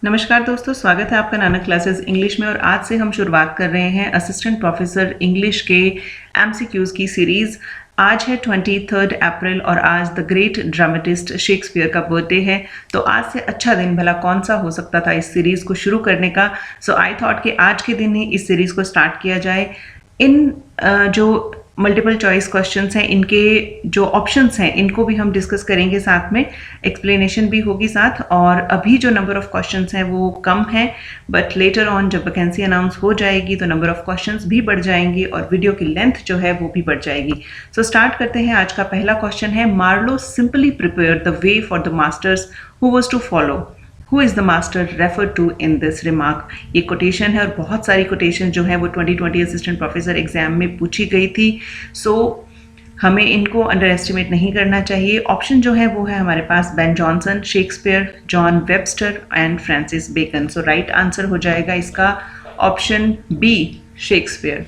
नमस्कार दोस्तों, स्वागत है आपका नानक क्लासेस इंग्लिश में। और आज से हम शुरुआत कर रहे हैं असिस्टेंट प्रोफेसर इंग्लिश के एमसीक्यूज की सीरीज। आज है 23 अप्रैल और आज द ग्रेट ड्रामेटिस्ट शेक्सपियर का बर्थडे है। तो आज से अच्छा दिन भला कौन सा हो सकता था इस सीरीज को शुरू करने का। सो आई थॉट कि आज के दिन ही इस सीरीज को स्टार्ट किया जाए। इन जो मल्टीपल चॉइस क्वेश्चंस हैं, इनके जो ऑप्शंस हैं, इनको भी हम डिस्कस करेंगे, साथ में एक्सप्लेनेशन भी होगी साथ। और अभी जो नंबर ऑफ क्वेश्चंस हैं वो कम है, बट लेटर ऑन जब वैकेंसी अनाउंस हो जाएगी तो नंबर ऑफ क्वेश्चंस भी बढ़ जाएंगी और वीडियो की लेंथ जो है वो भी बढ़ जाएगी। सो स्टार्ट करते हैं। आज का पहला क्वेश्चन है, Marlowe simply prepare the way for the masters who was to follow. Who is the master referred to in this remark? ये कोटेशन है और बहुत सारी कोटेशन जो है वो 2020 असिस्टेंट प्रोफेसर एग्जाम में पूछी गई थी। सो हमें इनको अंडर एस्टिमेट नहीं करना चाहिए। ऑप्शन जो है वो है हमारे पास Ben Johnson, Shakespeare, John Webster and Francis Bacon. So right answer हो जाएगा इसका option B, Shakespeare.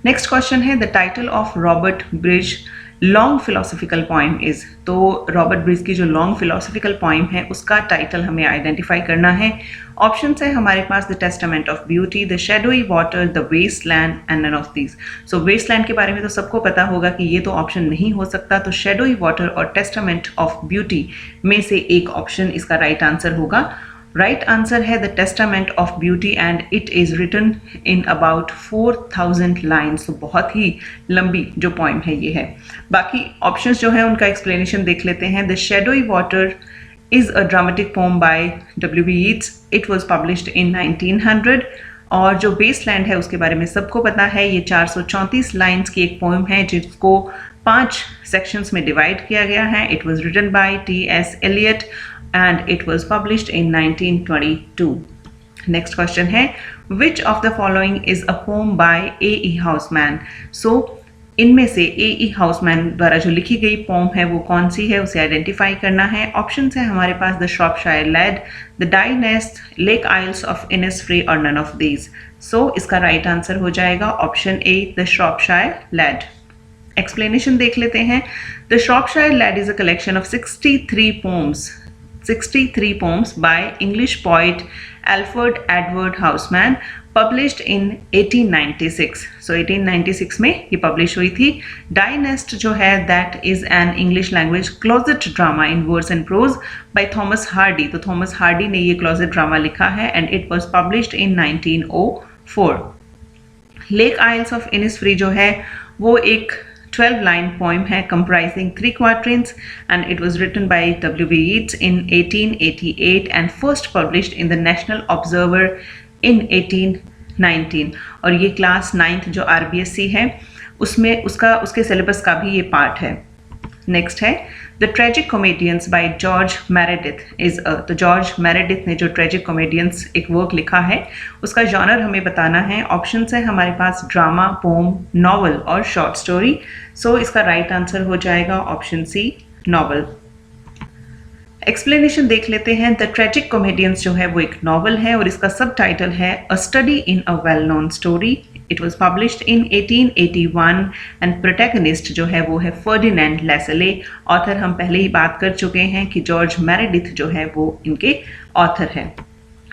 Next question है, the title of Robert Bridge long philosophical poem is. तो रॉबर्ट ब्रिज की जो लॉन्ग फिलोसफिकल पोइम है उसका टाइटल हमें आइडेंटिफाई करना है। ऑप्शन है हमारे पास, the testament of beauty, the shadowy water, the wasteland and none of these. So wasteland के बारे में तो सबको पता होगा कि ये तो ऑप्शन नहीं हो सकता, तो शैडोई वाटर और टेस्टामेंट ऑफ ब्यूटी में से एक ऑप्शन इसका राइट आंसर होगा। राइट आंसर है the testament of beauty and it is written in about 4000 lines. तो बहुत ही लंबी जो पोइम है ये है। बाकी ऑप्शंस जो है उनका एक्सप्लेनेशन देख लेते हैं। The shadowy water is a dramatic poem by W.B. Yeats. It was published in 1900. और जो वेस्टलैंड है उसके बारे में सबको पता है। ये 434 लाइन्स की एक पोएम है जिसको 5 सेक्शंस में डिवाइड किया गया है। It was written by T.S. Eliot and it was published in 1922. Next question है, which of the following is a poem by A.E. Housman. So इनमें से A.E. हाउसमैन द्वारा जो लिखी गई पोम है वो कौन सी है, उसे आइडेंटिफाई करना है। ऑप्शन है हमारे पास, the Shropshire lad, the die nest, lake isles of Innisfree और नन ऑफ दीज। सो इसका राइट आंसर हो जाएगा option A, the Shropshire lad. Explanation देख लेते हैं। The Shropshire lad is a collection of 63 poems by English poet Alfred Edward Houseman, published in 1896. So 1896 में ये publish हुई थी। Dynast जो है that is an English language closet drama in verse and prose by Thomas Hardy. तो Thomas Hardy ने ये closet drama लिखा है and it was published in 1904. Lake Isles of Innisfree जो है वो एक 12-line poem है comprising 3 quatrains and it was written by W.B. Yeats in 1888 and first published in the National Observer in 1819. और ये class 9th जो RBSC है उसमें उसके सिलेबस का भी ये पार्ट है। नेक्स्ट है, the tragic comedians by George Meredith is a. तो जॉर्ज मेरेडिथ ने जो ट्रेजिक कॉमेडियंस एक वर्क लिखा है उसका जॉनर हमें बताना है। ऑप्शन है हमारे पास, ड्रामा, पोम, नॉवल और शॉर्ट स्टोरी। सो इसका राइट आंसर हो जाएगा ऑप्शन सी, नॉवल। एक्सप्लेनेशन देख लेते हैं। द ट्रेजिक कॉमेडियंस जो है वो एक नॉवल है और इसका सब टाइटल है अ study in a well known story. It was published in 1881 and protagonist जो है वो है फर्डिनेंड लेसले। ऑथर हम पहले ही बात कर चुके हैं कि जॉर्ज मेरेडिथ जो है वो इनके ऑथर है।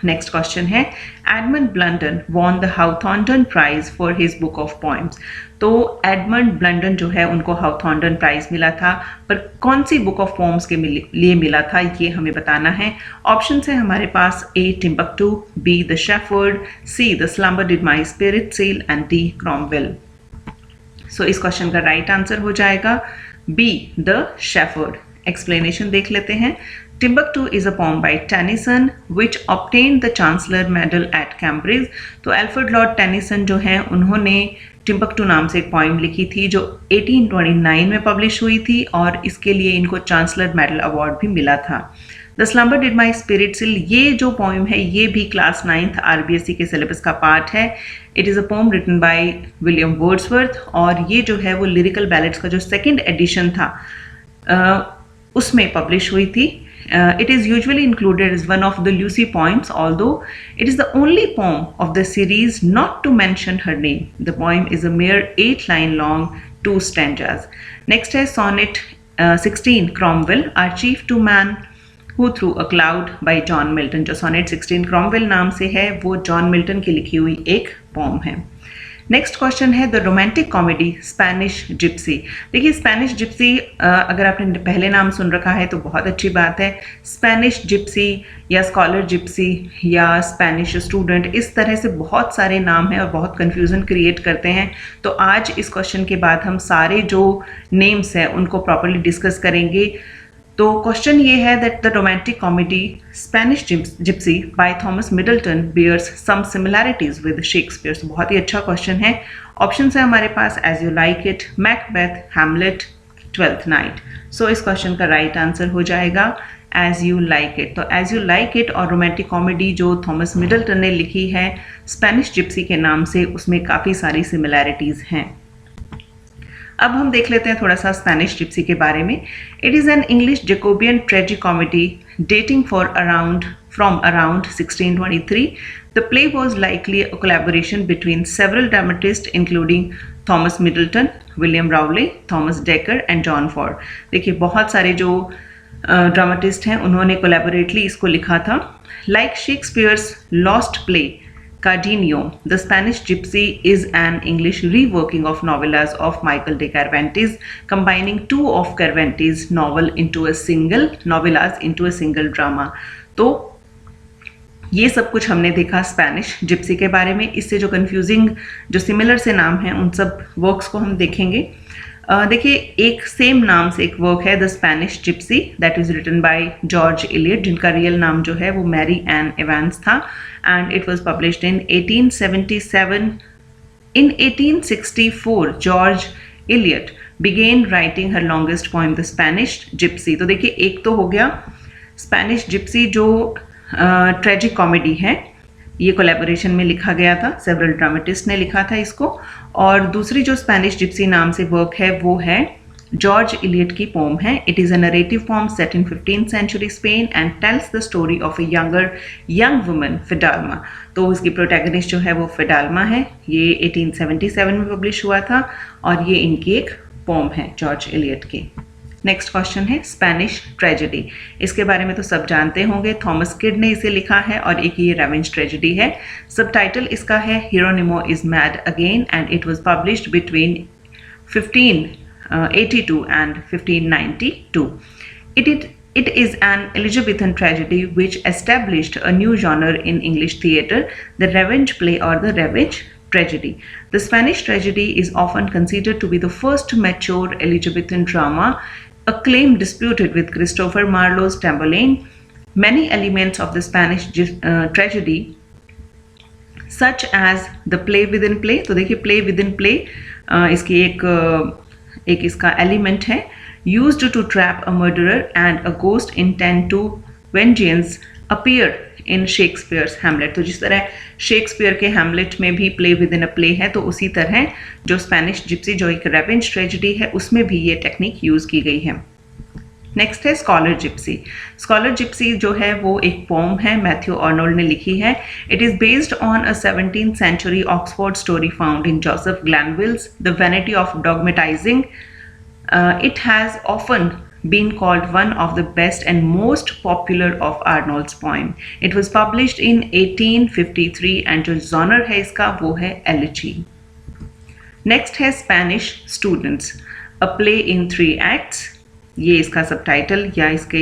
नेक्स्ट क्वेश्चन है, Edmund Blunden won the Hawthornden prize for his book of poems. तो एडमंड ब्लंडन जो है उनको हाउथॉर्नडन प्राइज मिला था, पर कौन सी बुक ऑफ पोएम्स के लिए मिला था ये हमें बताना है। ऑप्शन है हमारे पास, A Timbuktu, B the shepherd, C the slumber did my spirit seal and D Cromwell. So इस क्वेश्चन का राइट आंसर हो जाएगा बी, द शेफर्ड। एक्सप्लेनेशन देख लेते हैं। Timbuktu is a poem by Tennyson which obtained the Chancellor Medal at Cambridge. तो Alfred Lord Tennyson जो है उन्होंने टिम्बक्टू नाम से एक पोइम लिखी थी जो 1829 में पब्लिश हुई थी और इसके लिए इनको चांसलर मेडल अवार्ड भी मिला था। The slumber did my spirit seal, ये जो पोइम है ये भी क्लास 9th RBSC के सिलेबस का पार्ट है। It is a poem written by William Wordsworth और ये जो है वो लिरिकल बैलेड्स का जो सेकेंड एडिशन था उसमें पब्लिश हुई थी। It is usually included as one of the Lucy poems, although it is the only poem of the series not to mention her name. The poem is a mere 8-line long, 2 stanzas. Next है sonnet 16, Cromwell, our chief to man, who through a cloud bye John Milton. जो sonnet 16 Cromwell नाम से है वो John Milton की लिखी हुई एक पोम है। नेक्स्ट क्वेश्चन है the romantic comedy Spanish Gypsy. देखिए स्पेनिश जिप्सी अगर आपने पहले नाम सुन रखा है तो बहुत अच्छी बात है। स्पेनिश जिप्सी या स्कॉलर जिप्सी या स्पेनिश स्टूडेंट, इस तरह से बहुत सारे नाम हैं और बहुत कन्फ्यूज़न क्रिएट करते हैं। तो आज इस क्वेश्चन के बाद हम सारे जो नेम्स हैं उनको प्रॉपरली डिस्कस करेंगे। तो क्वेश्चन ये है that the romantic comedy Spanish gypsy by Thomas Middleton bears some similarities with Shakespeare. बहुत ही अच्छा क्वेश्चन है। ऑप्शन है हमारे पास as you like it, Macbeth, Hamlet, twelfth night. So इस क्वेश्चन का राइट आंसर हो जाएगा एज यू लाइक इट। तो एज यू लाइक इट और रोमांटिक कॉमेडी जो थॉमस मिडल्टन ने लिखी है स्पेनिश जिप्सी के नाम से, उसमें काफ़ी सारी सिमिलैरिटीज़ हैं। अब हम देख लेते हैं थोड़ा सा स्पेनिश जिप्सी के बारे में। It is an English Jacobean tragic comedy dating from around 1623. The play was likely a collaboration between several dramatists including Thomas Middleton, William Rowley, Thomas Dekker and John Ford. देखिए बहुत सारे जो dramatist हैं उन्होंने collaboratively इसको लिखा था। Like Shakespeare's lost play Cardenio, The Spanish Gypsy is an English reworking of novellas of Michael de Cervantes, combining two of Cervantes' novellas into a single drama. तो ये सब कुछ हमने देखा स्पेनिश जिप्सी के बारे में। इससे जो कंफ्यूजिंग जो सिमिलर से नाम हैं उन सब वर्क्स को हम देखेंगे। देखिए एक सेम नाम से एक वर्क है the Spanish gypsy that is written by George Eliot, जिनका रियल नाम जो है वो मैरी एन एवेंस था, and it was published in 1877। In 1864 George Eliot began writing her longest poem the Spanish gypsy. तो देखिए एक तो हो गया स्पेनिश जिप्सी जो ट्रेजिक कॉमेडी है, ये कोलैबोरेशन में लिखा गया था, सेवरल ड्रामेटिस्ट ने लिखा था इसको। और दूसरी जो स्पेनिश जिप्सी नाम से वर्क है वो है जॉर्ज इलियट की पोम है। It is a narrative poem set in 15th century Spain and tells the story of a young woman Fidalma. तो इसकी प्रोटैगनिस्ट जो है वो फिडाल्मा है। ये 1877 में पब्लिश हुआ था और ये इनकी एक पोम है जॉर्ज इलियट की। नेक्स्ट क्वेश्चन है स्पेनिश ट्रेजेडी। इसके बारे में तो सब जानते होंगे, थॉमस किड ने इसे लिखा है और एक ये रेवेंज ट्रेजेडी है। सबटाइटल इसका है Hieronimo is mad again and it was published between 1582 and 1592. It is an Elizabethan tragedy which established a new genre in English theatre, the revenge play or the revenge tragedy. The Spanish tragedy is often considered to be the first mature Elizabethan drama, a claim disputed with Christopher Marlowe's Tamburlaine. Many elements of the Spanish tragedy such as the play within play, तो देखिए play within play इसकी एक इसका element है, used to trap a murderer and a ghost intent to vengeance appear in Shakespeare's Hamlet. तो जिस तरह Shakespeare के हैमलेट में भी play with in a play है, तो उसी तरह जो स्पेनिश जिप्सी जो एक रेवेंज ट्रेजेडी है उसमें भी ये टेक्निक यूज की गई है। नेक्स्ट है स्कॉलर जिप्सी। स्कॉलर जिप्सी जो है वो एक पोम है, मैथ्यू आर्नोल्ड ने लिखी है। It is based on a 17th century Oxford story found in Joseph Glanvill's the vanity of dogmatizing. It has often been called one of the best and most popular of Arnold's poem. It was published in 1853 and जो genre है इसका वो है elegy. Next है Spanish Students, a play in 3 acts. ये इसका subtitle या इसके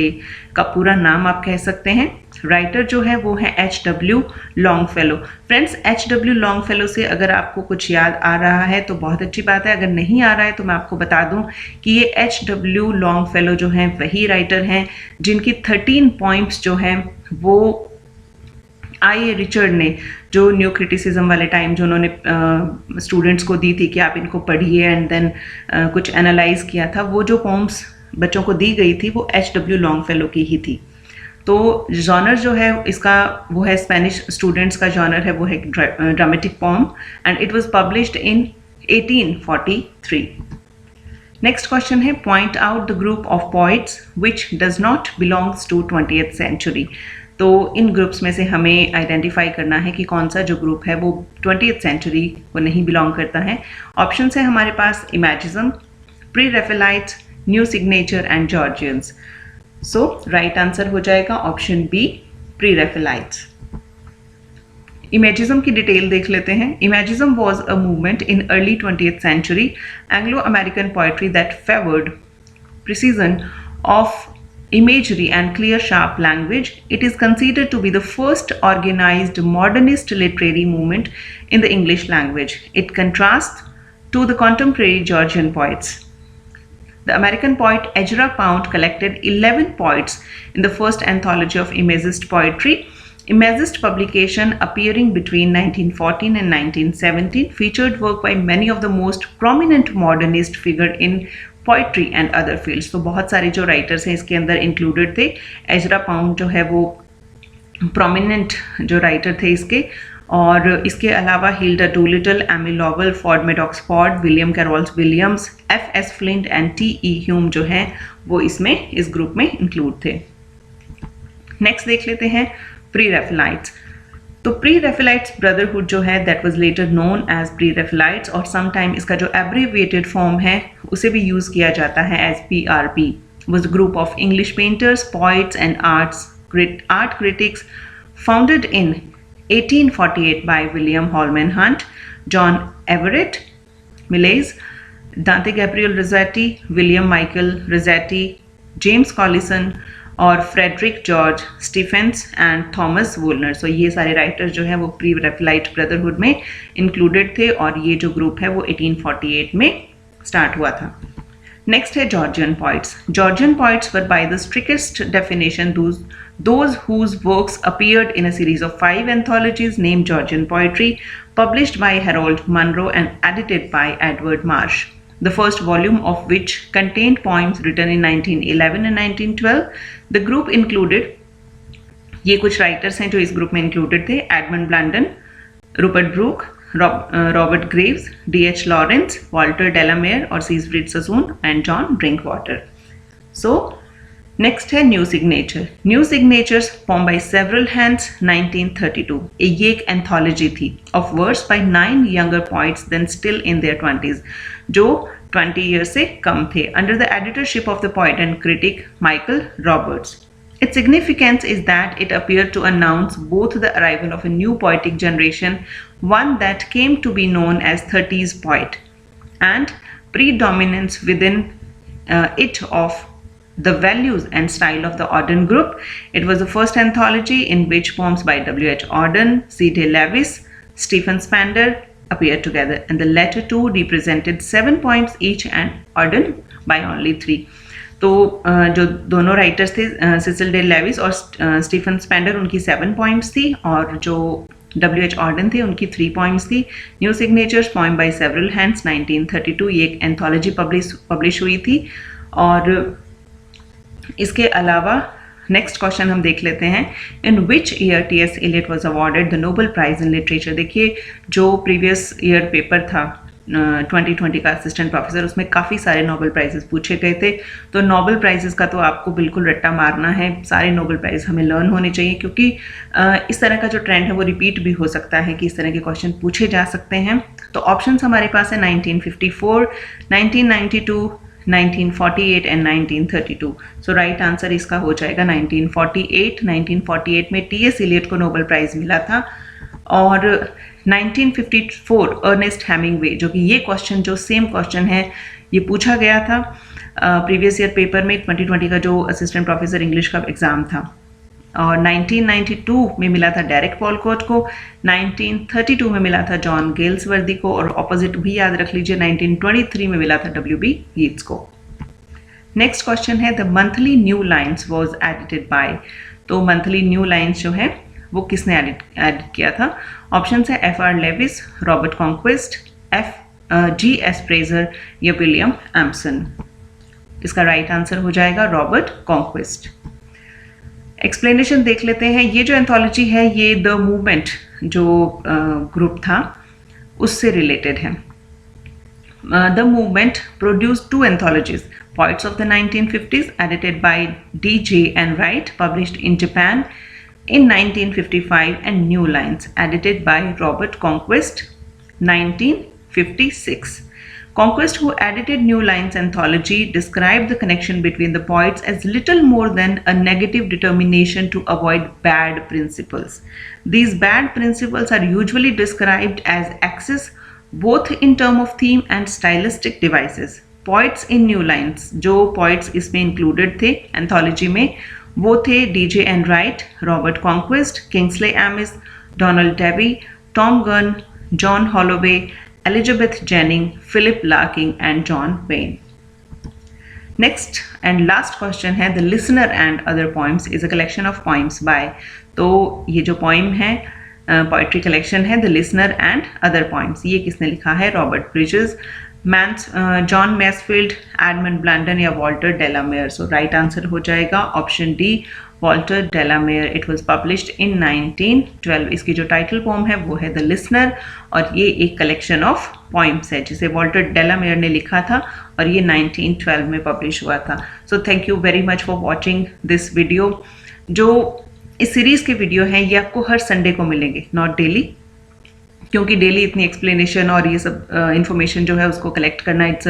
का पूरा नाम आप कह सकते हैं। राइटर जो है वो है H.W. Longfellow. Friends H.W. Longfellow से अगर आपको कुछ याद आ रहा है तो बहुत अच्छी बात है, अगर नहीं आ रहा है तो मैं आपको बता दूं कि ये H.W. लॉन्गफेलो जो हैं वही राइटर हैं जिनकी 13 पॉइंट्स जो हैं वो आई रिचर्ड ने जो न्यू क्रिटिसिज्म वाले टाइम जो उन्होंने स्टूडेंट्स को दी थी कि आप इनको पढ़िए एंड देन कुछ एनालाइज किया था, वो जो पोम्स बच्चों को दी गई थी वो H.W. लॉन्गफेलो की ही थी। तो जॉनर जो है इसका वो है स्पेनिश स्टूडेंट्स का जॉनर है वो है dramatic poem and it was published in 1843। Next question है point out the group of poets which does not belongs to 20th century। तो इन ग्रुप्स में से हमें आइडेंटिफाई करना है कि कौन सा जो ग्रुप है वो 20th century को नहीं बिलोंग करता है। ऑप्शन है हमारे पास imagism, pre Raphaelites, new signature and Georgians. So right answer हो जाएगा ऑप्शन बी, प्री-राफेलाइट्स। इमेजिज्म की डिटेल देख लेते हैं। Imagism was a movement in early 20th century Anglo American poetry that favoured precision of imagery and clear sharp language. It is considered to be the first organized modernist literary movement in the English language. It contrasts to the contemporary Georgian poets. The American poet Ezra Pound collected 11 poets in the first anthology of Imagist poetry. Imagist publication, appearing between 1914 and 1917, featured work by many of the most prominent modernist figures in poetry and other fields. तो बहुत सारे जो writers हैं इसके अंदर included थे। Ezra pound जो है वो प्रोमिनेंट जो राइटर थे इसके, और इसके अलावा Hilda Doolittle, Amy Lowell, Ford Madox Ford, William Carlos Williams, F.S. Flint and T.E. Hulme जो हैं वो इसमें इस ग्रुप में इंक्लूड थे। नेक्स्ट देख लेते हैं प्री-राफेलाइट्स। तो प्री-राफेलाइट्स ब्रदरहुड जो है that was later known as Pre-Raphaelites, और समटाइम इसका जो एब्रीविएटेड फॉर्म है उसे भी यूज किया जाता है as PRP। Was a group of English painters, poets and art critics founded in 1848 by William Holman Hunt, John Everett Millais, Dante Gabriel Rossetti, William Michael Rossetti, James Collinson और Frederick George Stephens and Thomas Woolner. So ये सारे writers जो हैं वो pre-Raphaelite brotherhood में included थे, और ये जो ग्रुप है वो 1848 में स्टार्ट हुआ था। नेक्स्ट है Georgian poets. Georgian poets were by the strictest definition those whose works appeared in a series of 5 anthologies named Georgian Poetry, published by Harold Munro and edited by Edward Marsh, the first volume of which contained poems written in 1911 and 1912. The group included, ये कुछ writers हैं जो इस group में included थे: Edmund Blunden, Rupert Brooke, Robert Graves, D.H. Lawrence, Walter de la Mare और Siegfried Sassoon and John Drinkwater. So next है new signature. New signatures form by several hands 1932। ये एक एंथोलॉजी थी of words by 9 younger poets then still in their 20s, जो 20 years से कम थे, under the editorship of the poet and critic Michael Roberts. Its significance is that it appeared to announce both the arrival of a new poetic generation, one that came to be known as 30s poet, and predominance within it of the values and style of the Auden group. It was the first anthology in which poems by W.H. Auden, C.D. Lewis, Stephen Spender appeared together, and the latter two represented 7 poems each and Auden by only 3. तो जो दोनों writers थे Cecil day Levi's और Stephen Spender, उनकी 7 poems थी, और जो W.H. Orton थे उनकी 3 poems थी। New signatures poem by several hands 1932 ये एक एंथोलॉजी पब्लिश हुई थी। और इसके अलावा नेक्स्ट क्वेश्चन हम देख लेते हैं, in which year T.S. Eliot was awarded the Nobel prize in literature. देखिए जो प्रीवियस ईयर पेपर था 2020 का असिस्टेंट प्रोफेसर, उसमें काफ़ी सारे नोबेल प्राइजेस पूछे गए थे। तो नोबेल प्राइजेस का तो आपको बिल्कुल रट्टा मारना है, सारे नोबेल प्राइज हमें लर्न होने चाहिए, क्योंकि इस तरह का जो ट्रेंड है वो रिपीट भी हो सकता है कि इस तरह के क्वेश्चन पूछे जा सकते हैं। तो ऑप्शंस हमारे पास है 1954, 1992, 1948 एंड 1932। सो राइट आंसर इसका हो जाएगा 1948। 1948 में T.S. Eliot को नोबेल प्राइज मिला था, और 1954 अर्नेस्ट हेमिंगवे, जो कि ये क्वेश्चन जो सेम क्वेश्चन है ये पूछा गया था प्रीवियस ईयर पेपर में 2020 का जो असिस्टेंट प्रोफेसर इंग्लिश का एग्जाम था। और 1992 में मिला था डेरेक पॉलकोट को, 1932 में मिला था जॉन गेल्सवर्दी को, और ऑपोजिट भी याद रख लीजिए 1923 में मिला था W.B. Yeats को। नेक्स्ट क्वेश्चन है, the monthly new lines was edited by. तो मंथली न्यू लाइन्स जो है वो किसने एडिट किया था? ऑप्शन है F.R. Leavis, Robert Conquest, G.S. Fraser या विलियम एम्पसन। इसका राइट आंसर हो जाएगा रॉबर्ट कॉन्क्विस्ट। एक्सप्लेनेशन देख लेते हैं। ये जो एंथोलॉजी है ये द मूवमेंट जो ग्रुप था उससे रिलेटेड है। The movement produced 2 anthologies, Poets of the 1950s edited by D.J. Enright, published in Japan in 1955, and New Lines edited by Robert Conquest 1956. Conquest, who edited New Lines anthology, described the connection between the poets as little more than a negative determination to avoid bad principles. These bad principles are usually described as excess, both in terms of theme and stylistic devices. Poets in New Lines, जो poets इसमें included थे anthology में, वो थे DJ Enright, Robert Conquest, Kingsley Amis, Donald Davy, Tom Gunn, John Holloway, Elizabeth Jennings, Philip Larkin and John Wayne. Next and last question है The Listener and Other Poems is a collection of poems by. तो ये जो poem है poetry collection है The Listener and Other Poems. ये किसने लिखा है? Robert Bridges, John Masefield, Edmund Blunden या Walter de la Mare. So right answer हो जाएगा option D, Walter de la Mare. It was published in 1912. इसकी जो टाइटल पोम है वो है द लिसनर और ये एक कलेक्शन ऑफ पोइम्स है जिसे वॉल्टर डेलामेयर ने लिखा था और ये 1912 में पब्लिश हुआ था. So thank you very much for watching this video. जो इस सीरीज़ के वीडियो हैं ये आपको हर संडे को मिलेंगे, नॉट डेली, क्योंकि डेली इतनी एक्सप्लेनेशन और ये सब इंफॉर्मेशन जो है उसको कलेक्ट करना it's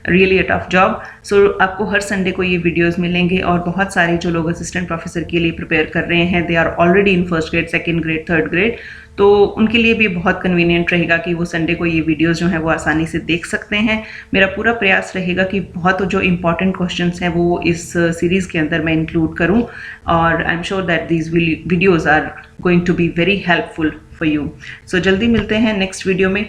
really a tough job. So आपको हर संडे को ये वीडियोस मिलेंगे और बहुत सारे जो लोग असिस्टेंट प्रोफेसर के लिए प्रिपेयर कर रहे हैं, they are already in first grade, second grade, third grade, तो उनके लिए भी बहुत कन्वीनियंट रहेगा कि वो संडे को ये वीडियोस जो हैं वो आसानी से देख सकते हैं. मेरा पूरा प्रयास रहेगा कि बहुत जो इंपॉर्टेंट क्वेश्चंस हैं वो इस सीरीज़ के अंदर मैं इंक्लूड करूं और I am sure that these videos are going to be very helpful for you. So जल्दी मिलते हैं नेक्स्ट वीडियो में.